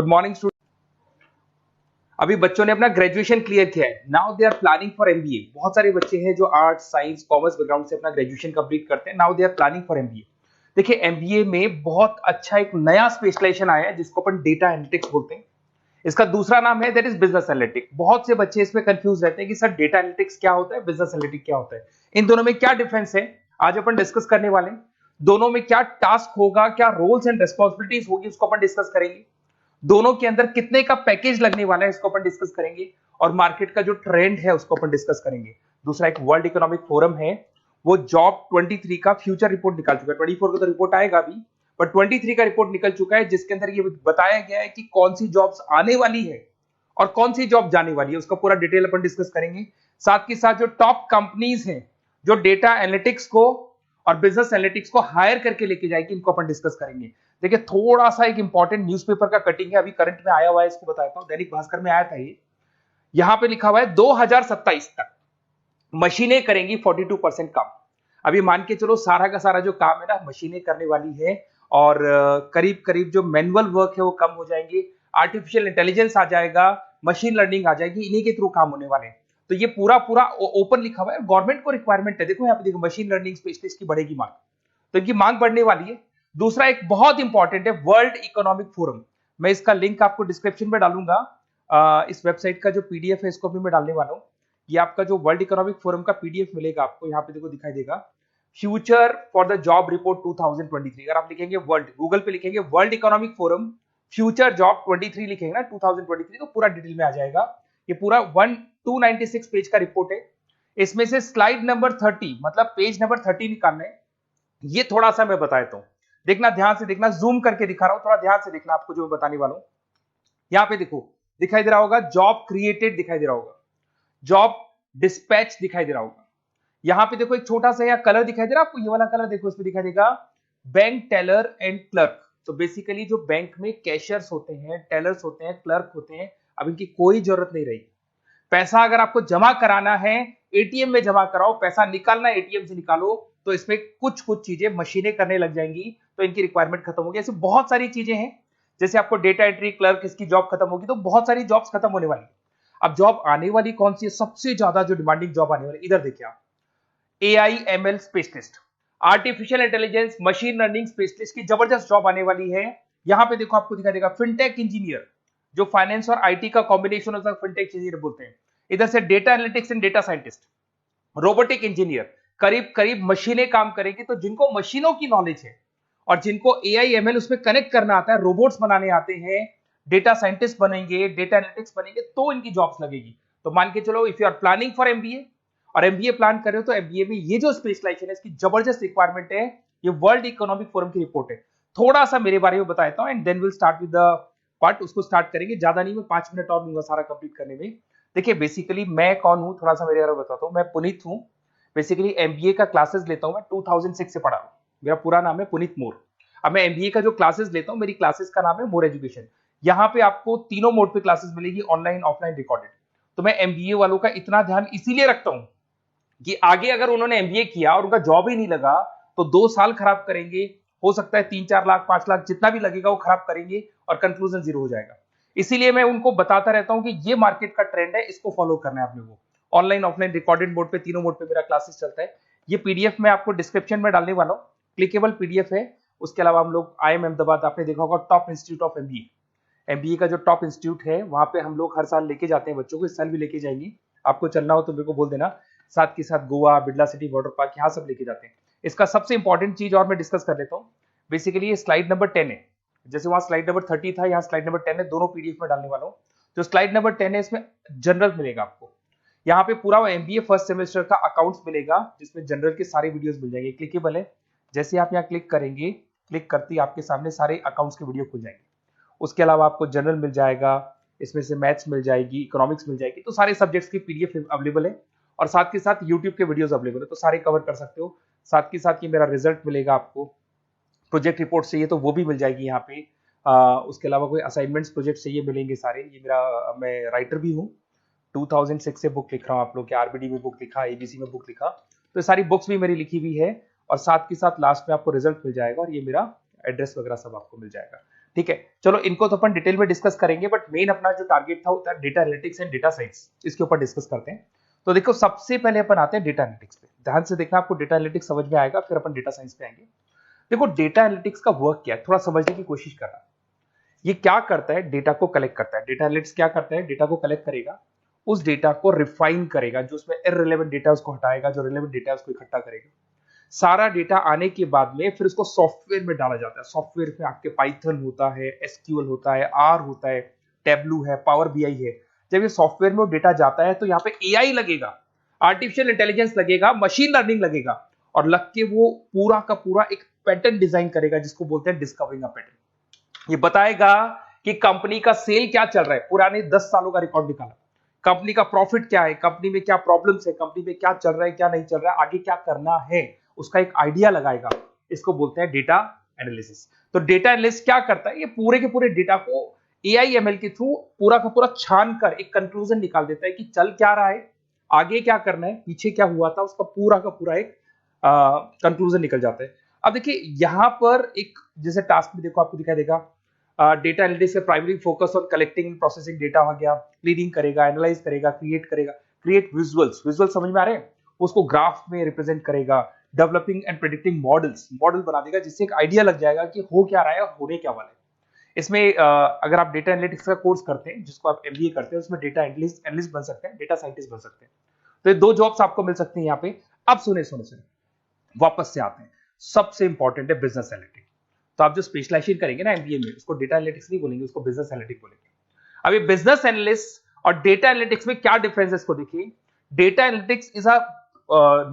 Good morning student. अभी बच्चों ने अपना ग्रेजुएशन क्लियर किया है, now they are planning for MBA. बहुत सारे बच्चे हैं जो आर्ट्स, साइंस, कॉमर्स बैकग्राउंड से अपना ग्रेजुएशन कंप्लीट करते हैं, now they are planning for MBA. देखिए एमबीए में बहुत अच्छा एक नया स्पेशलाइजेशन आया है जिसको अपन डेटा एनालिटिक्स बोलते हैं। इसका दूसरा नाम है दैट इज बिजनेस एनालिटिक्स। बहुत से बच्चे इसमें कंफ्यूज रहते हैं कि सर डेटा एनालिटिक्स क्या होता है, बिजनेस एनालिटिक्स क्या होता है, इन दोनों में क्या डिफरेंस है, आज अपन डिस्कस करने वाले हैं। दोनों में क्या टास्क होगा, क्या रोल्स एंड रिस्पॉन्सिबिलिटीज होगी, उसको अपन डिस्कस करेंगे। दोनों के अंदर कितने का पैकेज लगने वाला है इसको अपन डिस्कस करेंगे, और मार्केट का जो ट्रेंड है उसको अपन डिस्कस करेंगे। दूसरा एक वर्ल्ड इकोनॉमिक फोरम है, वो जॉब 23 का फ्यूचर रिपोर्ट निकाल चुका है। 24 का तो रिपोर्ट आएगा अभी, पर 23 का रिपोर्ट निकल चुका है जिसके अंदर ये बताया गया है कि कौन सी जॉब्स आने वाली है और कौन सी जॉब जाने वाली है, उसका पूरा डिटेल अपन डिस्कस करेंगे। साथ के साथ जो टॉप कंपनीज हैं जो डेटा एनालिटिक्स को और बिजनेस एनालिटिक्स को हायर करके लेके जाएगी, इनको अपन डिस्कस करेंगे। देखिए थोड़ा सा एक इंपॉर्टेंट न्यूज़पेपर का कटिंग है, अभी करंट में आया हुआ है, इसको बताता हूं। दैनिक भास्कर में आया था ये, यहां पे लिखा हुआ है 2027 तक मशीनें करेंगी 42% काम। अभी मान के चलो सारा का सारा जो काम है ना मशीनें करने वाली है, और करीब करीब जो मैनुअल वर्क है वो कम हो जाएंगे, आर्टिफिशियल इंटेलिजेंस आ जाएगा, मशीन लर्निंग आ जाएगी, इन्हीं के थ्रू काम होने वाले हैं। तो ये पूरा पूरा ओपन लिखा हुआ है, गवर्नमेंट को रिक्वायरमेंट है। देखो यहाँ पे देखो, मशीन लर्निंग स्पेशलिस्ट की बढ़ेगी मांग, तो इनकी मांग बढ़ने वाली है। दूसरा एक बहुत इंपॉर्टेंट है वर्ल्ड इकोनॉमिक फोरम, मैं इसका लिंक आपको डिस्क्रिप्शन में डालूंगा। इस वेबसाइट का जो पीडीएफ है इसको भी मैं डालने वाला हूँ। ये आपका जो वर्ल्ड इकोनॉमिक फोरम का पीडीएफ मिलेगा आपको, यहाँ पे देखो दिखाई देगा, future for the job report 2023। अगर आप लिखेंगे वर्ल्ड, गूगल पे लिखेंगे world Economic forum future job 23 लिखेंगे ना 2023, तो पूरा डिटेल में आ जाएगा। ये पूरा 296 पेज का रिपोर्ट है। इसमें से स्लाइड नंबर 30 मतलब पेज नंबर 30 निकालना है। ये थोड़ा सा मैं बताता हूं, देखना ध्यान से, देखना जूम करके दिखा रहा हूं, थोड़ा ध्यान से देखना आपको जो मैं बताने वाला हूं। यहां पे देखो दिखाई दे रहा होगा जॉब क्रिएटेड, दिखाई दे रहा होगा जॉब डिस्पैच, दिखाई दे रहा होगा। यहां पे देखो एक छोटा सा यहाँ कलर दिखाई दे रहा है आपको, ये वाला कलर देखो, इसमें दिखाई देगा बैंक टेलर एंड क्लर्क। तो बेसिकली जो बैंक में कैशियर्स होते हैं, टेलर्स होते हैं, क्लर्क होते हैं, अब इनकी कोई जरूरत नहीं रही। पैसा अगर आपको जमा कराना है एटीएम में जमा कराओ, पैसा निकालना है एटीएम से निकालो, तो इसमें कुछ कुछ चीजें मशीनें करने लग जाएंगी, तो इनकी रिक्वायरमेंट खत्म होगी। ऐसे बहुत सारी चीजें हैं, जैसे आपको डेटा एंट्री क्लर्क, इसकी जॉब खत्म होगी, तो बहुत सारी जॉब्स खत्म होने वाली। अब जॉब आने वाली कौन सी है, सबसे ज्यादा जो डिमांडिंग जॉब आने वाली, इधर देखिए आप, AI/ML specialist, artificial intelligence machine learning specialist की जबरदस्त जॉब आने वाली है। यहां पे देखो आपको दिखाई देगा फिनटेक इंजीनियर, जो फाइनेंस और आईटी का कॉम्बिनेशन होता है, फिनटेक इंजीनियर बोलते हैं। इधर से data analytics and data scientist, robotic engineer, करीब करीब मशीनें काम करेगी। तो जिनको मशीनों की नॉलेज है और जिनको AI/ML उसमें कनेक्ट करना आता है, रोबोट्स बनाने आते हैं, डेटा साइंटिस्ट बनेंगे, डेटा एनालिटिक्स बनेंगे, तो इनकी जॉब्स लगेगी। तो मान के चलो if you are planning for MBA और एमबीए प्लान कर रहे हो, तो एमबीए में ये जो स्पेशलाइजेशन है इसकी जबरदस्त रिक्वायरमेंट है। ये वर्ल्ड इकोनॉमिक फोरम की रिपोर्ट है। थोड़ा सा मेरे बारे में बताता हूं and then will start with the part. उसको स्टार्ट करेंगे, ज्यादा नहीं, मैं 5 मिनट और लूंगा सारा कंप्लीट करने में। देखिए बेसिकली मैं कौन हूं, थोड़ा सा मेरे बारे में बताता हूं। मैं पुनीत हूं, बेसिकली एमबीए का क्लासेस लेता हूं, मैं 2006 से पढ़ा हूं। मेरा पूरा नाम है पुनीत मोर। अब मैं एमबीए का जो क्लासेस लेता हूं, मेरी क्लासेस का नाम है मोर एजुकेशन। यहाँ पे आपको तीनों मोड पे क्लासेस मिलेगी, ऑनलाइन, ऑफलाइन, रिकॉर्डेड। तो मैं एमबीए वालों का इतना ध्यान इसीलिए रखता हूं कि आगे अगर उन्होंने एमबीए किया और उनका जॉब ही नहीं लगा, तो 2 साल खराब करेंगे, हो सकता है 3-4 लाख 5 लाख जितना भी लगेगा वो खराब करेंगे और कंक्लूजन जीरो हो जाएगा। इसीलिए मैं उनको बताता रहता हूं कि ये मार्केट का ट्रेंड है, इसको फॉलो करना है आपने को। ऑनलाइन, ऑफलाइन, रिकॉर्डेड मोड पे, तीनों मोड पे मेरा क्लासेस चलता है। ये पीडीएफ मैं आपको डिस्क्रिप्शन में डालने वाला हूँ, क्लिकेबल पीडीएफ है। उसके अलावा हम लोग IIM अहमदाबाद, आपने देखा होगा top institute of MBA, MBA का जो टॉप इंस्टीट्यूट है, वहां पे हम लोग हर साल लेके जाते हैं बच्चों को, इस साल भी लेके जाएंगे। आपको चलना हो तो मेरे को बोल देना। साथ के साथ Goa, Birla city water park, यहाँ सब लेके जाते हैं। इसका सबसे इंपॉर्टेंट चीज और मैं डिस्कस कर लेता हूँ। बेसिकली ये स्लाइड नंबर 10 है, जैसे वहां स्लाइड नंबर 30 था, यहाँ स्लाइड नंबर 10 है, दोनों पीडीएफ में डालने वाला हूँ। जो स्लाइड नंबर 10 है इसमें जनरल मिलेगा आपको। यहाँ पे पूरा एमबीए फर्स्ट सेमेस्टर का अकाउंट्स मिलेगा, जिसमें जनरल के सारे वीडियोस मिल जाएंगे, क्लिकेबल है। जैसे आप यहाँ क्लिक करेंगे, क्लिक करते ही आपके सामने सारे अकाउंट्स के वीडियो खुल जाएंगे। उसके अलावा आपको जनरल मिल जाएगा, इसमें से मैथ्स मिल जाएगी, इकोनॉमिक्स मिल जाएगी, तो सारे सब्जेक्ट्स की पीडीएफ अवेलेबल है। और साथ के साथ यूट्यूब के वीडियोस अवेलेबल है, तो सारे कवर कर सकते हो। साथ के साथ ये मेरा रिजल्ट मिलेगा आपको, प्रोजेक्ट रिपोर्ट चाहिए तो वो भी मिल जाएगी यहाँ पे। उसके अलावा कोई असाइनमेंट्स, प्रोजेक्ट चाहिए, मिलेंगे सारे। ये मेरा, मैं राइटर भी हूँ, 2006 से बुक लिख रहा हूँ। आप लोग के आरबीडी में बुक लिखा, एबीसी में बुक लिखा, तो सारी बुक्स भी मेरी लिखी हुई है। और साथ के साथ लास्ट में आपको रिजल्ट मिल जाएगा, और ये मेरा एड्रेस वगैरह सब आपको मिल जाएगा। ठीक है, चलो इनको तो अपन डिटेल में डिस्कस करेंगे, बट मेन अपना जो टारगेट था होता है data analytics and data science, इसके ऊपर डिस्कस करते हैं। तो देखो सबसे पहले अपन आते हैं डेटा एनालिटिक्स पे। ध्यान से देखना, आपको डेटा एनालिटिक्स समझ में आएगा, फिर अपन डेटा साइंस पे आएंगे। देखो डेटा एनालिटिक्स का वर्क क्या है, थोड़ा समझने की कोशिश करना। ये क्या करता है, डेटा को कलेक्ट करता है। डेटा एनालिटिक्स क्या करता है, डेटा को कलेक्ट करेगा, उस डेटा को रिफाइन करेगा, जो उसमें इररिलेवेंट डेटा उसको हटाएगा, जो रिलेवेंट डेटा उसको इकट्ठा करेगा। सारा डेटा आने के बाद में फिर उसको सॉफ्टवेयर में डाला जाता है। सॉफ्टवेयर में आपके पाइथन होता है, एसक्यूएल होता है, आर होता है, टेब्लू है, पावर बीआई है। जब ये सॉफ्टवेयर में वो डेटा जाता है तो यहाँ पे एआई लगेगा, आर्टिफिशियल इंटेलिजेंस लगेगा, मशीन लर्निंग लगेगा, और लग के वो पूरा का पूरा एक पैटर्न डिजाइन करेगा, जिसको बोलते हैं डिस्कवरिंग अ पैटर्न। ये बताएगा कि कंपनी का सेल क्या चल रहा है, पुराने 10 सालों का रिकॉर्ड निकाला, कंपनी का प्रॉफिट क्या है, कंपनी में क्या प्रॉब्लम्स है, कंपनी में क्या चल रहा है, क्या नहीं चल रहा है, आगे क्या करना है, उसका एक आइडिया लगाएगा। इसको बोलते हैं डेटा एनालिसिस। तो डेटा एनालिस्ट क्या करता है, ये पूरे के पूरे डेटा को एआई एमएल के थ्रू पूरा का पूरा छान कर एक कंक्लूजन निकाल देता है कि चल क्या रहा है, आगे क्या करना है, पीछे क्या हुआ था, उसका पूरा का पूरा एक कंक्लूजन निकल जाता है। अब देखिए यहां पर एक जैसे टास्क में देखो आपको दिखाई देगा, डेटा एनालिटिक्स का primary focus on collecting and processing data हो गया, क्लीनिंग करेगा, एनालाइज करेगा, क्रिएट करेगा, क्रिएट विजुअल्स, विजुअल समझ में आ रहे हैं, उसको ग्राफ में रिप्रेजेंट करेगा, developing and predicting models, model बना देगा जिससे एक आइडिया लग जाएगा कि हो क्या रहा है और होने क्या वाला है। इसमें अगर आप डेटा एनालिटिक्स का कोर्स करते हैं, जिसको आप एमबीए करते हैं, उसमें डेटा एनालिस्ट बन सकते हैं, डेटा साइंटिस्ट बन सकते हैं। तो ये 2 जॉब्स आपको मिल सकती हैं यहाँ पे। अब सुने सुने सुने, वापस से आते हैं, सबसे इंपॉर्टेंट है बिजनेस एनालिटिक्स। तो आप जो स्पेशलाइजेशन करेंगे ना एमबीए में, उसको डेटा एनालिटिक्स नहीं बोलेंगे, उसको बिजनेस एनालिटिक्स बोलेंगे। अब ये बिजनेस एनालिस्ट और डेटा एनालिटिक्स में क्या डिफरेंस है, इसको देखिए। Data analytics is a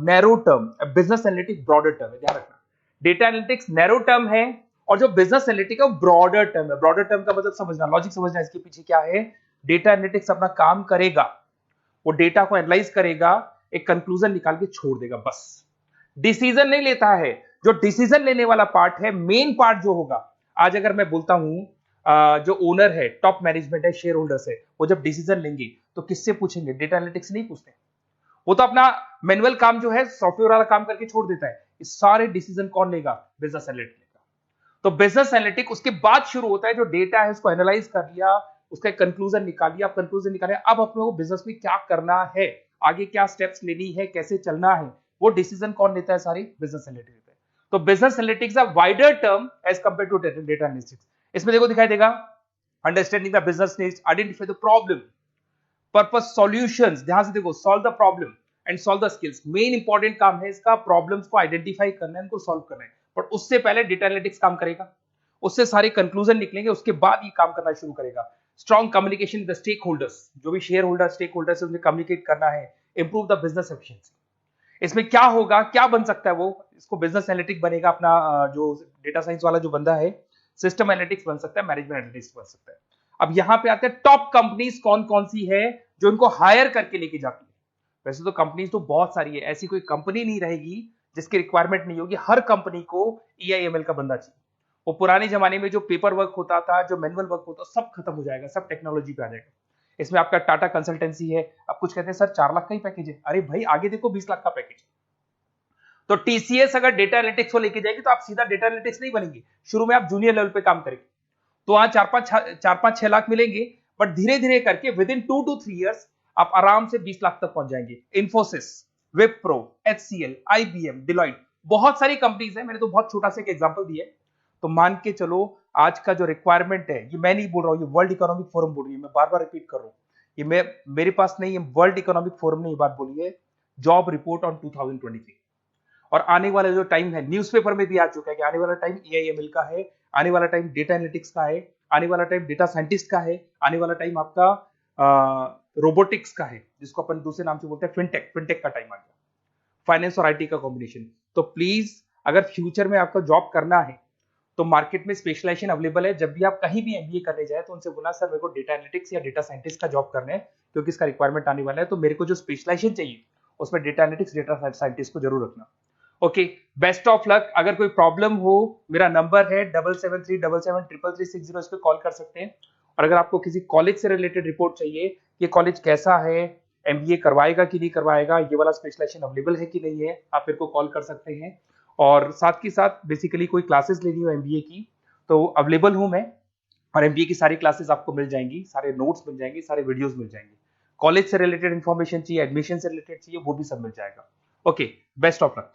narrow term, business analytics broader term है, ध्यान रखना। डेटा एनालिटिक्स नैरो टर्म है और जो बिजनेस एनालिटिक्स है वो ब्रॉडर टर्म है। ब्रॉडर टर्म का मतलब समझना, लॉजिक समझना, इसके पीछे क्या है। डेटा एनालिटिक्स अपना काम करेगा, वो डेटा को एनालाइज करेगा, एक कंक्लूजन निकाल के छोड़ देगा, बस। डिसीजन नहीं लेता है। जो डिसीजन लेने वाला पार्ट है, मेन पार्ट जो होगा, आज अगर मैं बोलता हूं जो ओनर है, टॉप मैनेजमेंट है, शेयर होल्डर्स है, वो जब डिसीजन लेंगे तो किससे पूछेंगे, डेटा एनालिटिक्स नहीं पूछते। वो तो अपना मैनुअल काम जो है, सॉफ्टवेयर वाला काम करके छोड़ देता है। ये सारे डिसीजन कौन लेगा, बिजनेस एनालिटिक्स लेगा। तो बिजनेस एनालिटिक्स उसके बाद शुरू होता है, जो डेटा है उसको एनालाइज कर लिया, उसका एक कंक्लूजन निकाल लिया, अब कंक्लूजन निकाले, अब अपने को बिजनेस में क्या करना है, आगे क्या स्टेप्स लेनी है, कैसे चलना है, वो डिसीजन कौन लेता है, सारी बिजनेस एनालिटिक्स लेता है। तो business analytics a wider term as compare to data analytics. इसमें देखो दिखाई देगा, understanding the business needs, identify the problem, purpose, solutions, ध्यान से देखो, solve the problem and solve the skills. Main important काम है इसका, प्रॉब्लम्स को आइडेंटिफाई करना है, उनको सॉल्व करना है, पर उससे पहले डेटा एनालिटिक्स काम करेगा, उससे सारे कंक्लूजन निकलेंगे, उसके बाद ये काम करना शुरू करेगा। Strong communication with stakeholders, जो भी शेयर होल्डर, स्टेक होल्डर से उन्हें कम्युनिकेट करना है, इंप्रूव द बिजनेस एफिशिएंसी। इसमें क्या होगा, क्या बन सकता है वो, इसको बिजनेस एनालिटिक्स बनेगा अपना, जो डेटा साइंस वाला जो बंदा है, सिस्टम एनालिटिक्स बन सकता है, मैनेजमेंट एनालिटिक्स बन सकता है। अब यहां पे आते हैं टॉप कंपनीज कौन कौन सी है जो इनको हायर करके लेके जाती है। वैसे तो कंपनीज तो बहुत सारी है, ऐसी कोई कंपनी नहीं रहेगी जिसकी रिक्वायरमेंट नहीं होगी, हर कंपनी को ईआईएमएल का बंदा चाहिए। वो पुराने जमाने में जो पेपर वर्क होता था, जो मैनुअल वर्क होता था, सब खत्म हो जाएगा, सब टेक्नोलॉजी पे आ जाएगा। इसमें आपका टाटा कंसल्टेंसी है, अब कुछ कहते हैं सर 4 लाख का ही पैकेज है, अरे भाई आगे देखो 20 लाख का पैकेज। तो टीसीएस अगर डेटा एनालिटिक्स को लेके जाएगी तो आप सीधा डेटा एनालिटिक्स नहीं बनेंगे, शुरू में आप जूनियर लेवल पे काम करेंगे, तो वहां 4-5-6 लाख मिलेंगे, बट धीरे धीरे करके विद इन 2 to 3 years आप आराम से 20 लाख तक पहुंच जाएंगे। Infosys, Wipro, HCL, IBM, Deloitte, बहुत सारी कंपनीज है, मैंने तो बहुत छोटा सा एक एग्जांपल दिया है। तो मान के चलो आज का जो रिक्वायरमेंट है, ये मैं नहीं बोल रहा हूं, ये वर्ल्ड इकोनॉमिक फोरम बोल रही है, मैं बार बार रिपीट कर रहा हूं, ये मेरे पास नहीं, ये वर्ल्ड इकोनॉमिक फोरम ने ये बात बोली है, जॉब रिपोर्ट ऑन 2023। और आने वाला जो टाइम है, न्यूज़पेपर में भी आ चुका है कि आने वाला टाइम एआईएमएल का है, आने वाला टाइम डेटा एनालिटिक्स का है, आने वाला टाइम डेटा साइंटिस्ट का है, आने वाला टाइम आपका रोबोटिक्स का है, जिसको अपन दूसरे नाम से बोलते हैं फिनटेक। फिनटेक का टाइम आ गया, फाइनेंस और आईटी का कॉम्बिनेशन। तो प्लीज अगर फ्यूचर में आपका जॉब करना है तो मार्केट में स्पेशलाइजेशन अवेलेबल है। जब भी आप कहीं भी एमबीए करने जाए तो उनसे बोला, सर मेरे को डेटा एनालिटिक्स या डेटा साइंटिस्ट का जॉब करना है, क्योंकि इसका रिक्वायरमेंट आने वाला है, तो मेरे को जो स्पेशलाइजेशन चाहिए उसमें डेटा एनालिटिक्स, डेटा साइंटिस्ट को जरूर रखना। Okay, best of luck. अगर कोई प्रॉब्लम हो, मेरा नंबर है 7737733360, इस पे कॉल कर सकते हैं। और अगर आपको किसी कॉलेज से रिलेटेड रिपोर्ट चाहिए, ये कॉलेज कैसा है, एमबीए करवाएगा कि नहीं करवाएगा, ये वाला स्पेशलाइजेशन अवेलेबल है कि नहीं है, आप मेरे को कॉल कर सकते हैं। और साथ ही साथ बेसिकली कोई क्लासेस लेनी हो एमबीए की तो अवेलेबल हूं मैं, और एमबीए की सारी क्लासेस आपको मिल जाएंगी, सारे नोट्स मिल जाएंगे, सारे वीडियोस मिल जाएंगे। कॉलेज से रिलेटेड इन्फॉर्मेशन चाहिए, एडमिशन से रिलेटेड चाहिए, वो भी सब मिल जाएगा। Okay, best of luck.